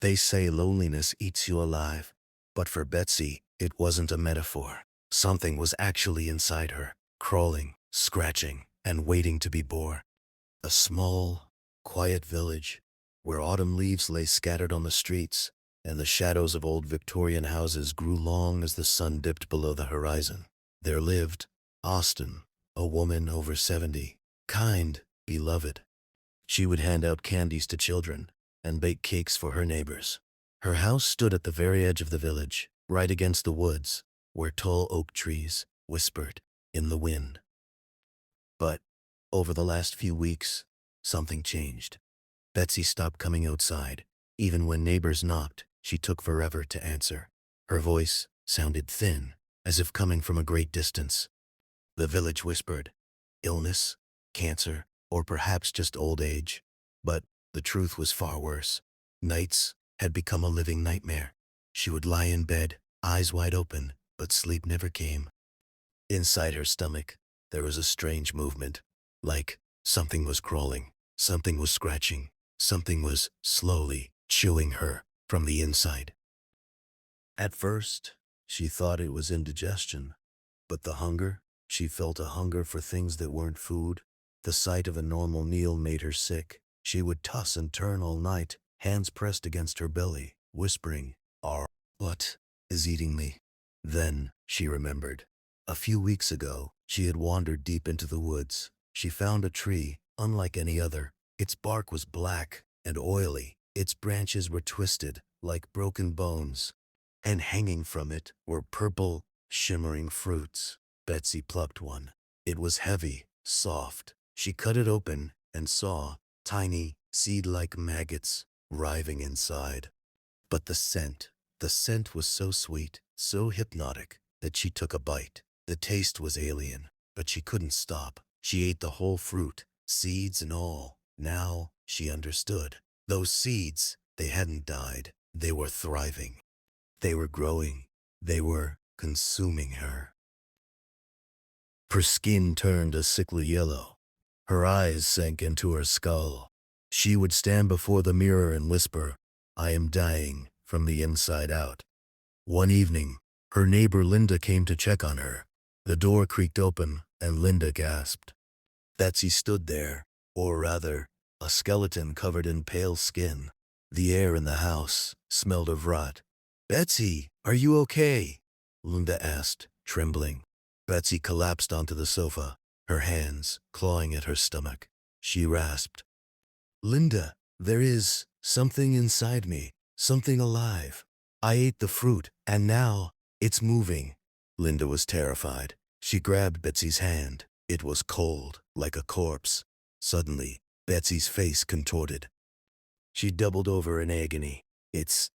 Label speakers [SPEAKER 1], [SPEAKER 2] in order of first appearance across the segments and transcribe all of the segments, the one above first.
[SPEAKER 1] They say loneliness eats you alive, but for Betsy, it wasn't a metaphor. Something was actually inside her, crawling, scratching, and waiting to be born. A small, quiet village, where autumn leaves lay scattered on the streets, and the shadows of old Victorian houses grew long as the sun dipped below the horizon. There lived Austen, a woman over 70, kind, beloved. She would hand out candies to children and bake cakes for her neighbors. Her house stood at the very edge of the village, right against the woods, where tall oak trees whispered in the wind. But over the last few weeks, something changed. Betsy stopped coming outside. Even when neighbors knocked, she took forever to answer. Her voice sounded thin, as if coming from a great distance. The village whispered, illness, cancer, or perhaps just old age. But the truth was far worse. Nights had become a living nightmare. She would lie in bed, eyes wide open, but sleep never came. Inside her stomach, there was a strange movement, like something was crawling, something was scratching, something was slowly chewing her from the inside. At first, she thought it was indigestion, but she felt a hunger for things that weren't food. The sight of a normal meal made her sick. She would toss and turn all night, hands pressed against her belly, whispering, What is eating me? Then she remembered. A few weeks ago, she had wandered deep into the woods. She found a tree, unlike any other. Its bark was black and oily. Its branches were twisted, like broken bones. And hanging from it were purple, shimmering fruits. Betsy plucked one. It was heavy, soft. She cut it open and saw tiny, seed-like maggots writhing inside. But the scent was so sweet, so hypnotic, that she took a bite. The taste was alien, but she couldn't stop. She ate the whole fruit, seeds and all. Now she understood. Those seeds, they hadn't died. They were thriving. They were growing. They were consuming her. Her skin turned a sickly yellow. Her eyes sank into her skull. She would stand before the mirror and whisper, I am dying from the inside out. One evening, her neighbor Linda came to check on her. The door creaked open, and Linda gasped. Betsy stood there, or rather, a skeleton covered in pale skin. The air in the house smelled of rot. Betsy, are you okay? Linda asked, trembling. Betsy collapsed onto the sofa, her hands clawing at her stomach. She rasped, Linda, there is something inside me, something alive. I ate the fruit, and now it's moving. Linda was terrified. She grabbed Betsy's hand. It was cold, like a corpse. Suddenly, Betsy's face contorted. She doubled over in agony. It's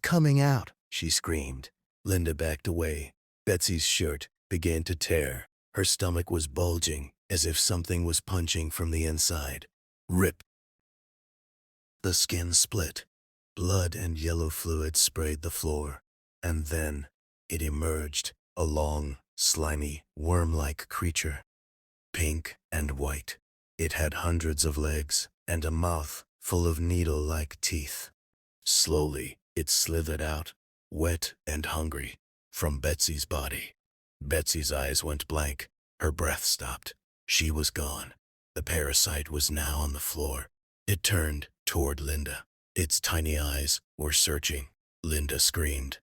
[SPEAKER 1] coming out, she screamed. Linda backed away. Betsy's shirt began to tear. Her stomach was bulging, as if something was punching from the inside. Rip! The skin split. Blood and yellow fluid sprayed the floor. And then it emerged, a long, slimy, worm-like creature. Pink and white. It had hundreds of legs and a mouth full of needle-like teeth. Slowly, it slithered out, wet and hungry, from Betsy's body. Betsy's eyes went blank. Her breath stopped. She was gone. The parasite was now on the floor. It turned toward Linda. Its tiny eyes were searching. Linda screamed.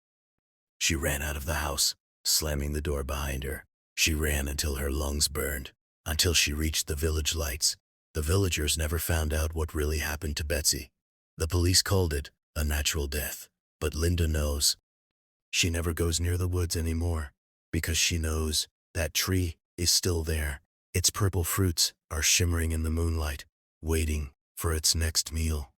[SPEAKER 1] She ran out of the house, slamming the door behind her. She ran until her lungs burned, until she reached the village lights. The villagers never found out what really happened to Betsy. The police called it a natural death. But Linda knows. She never goes near the woods anymore, because she knows that tree is still there. Its purple fruits are shimmering in the moonlight, waiting for its next meal.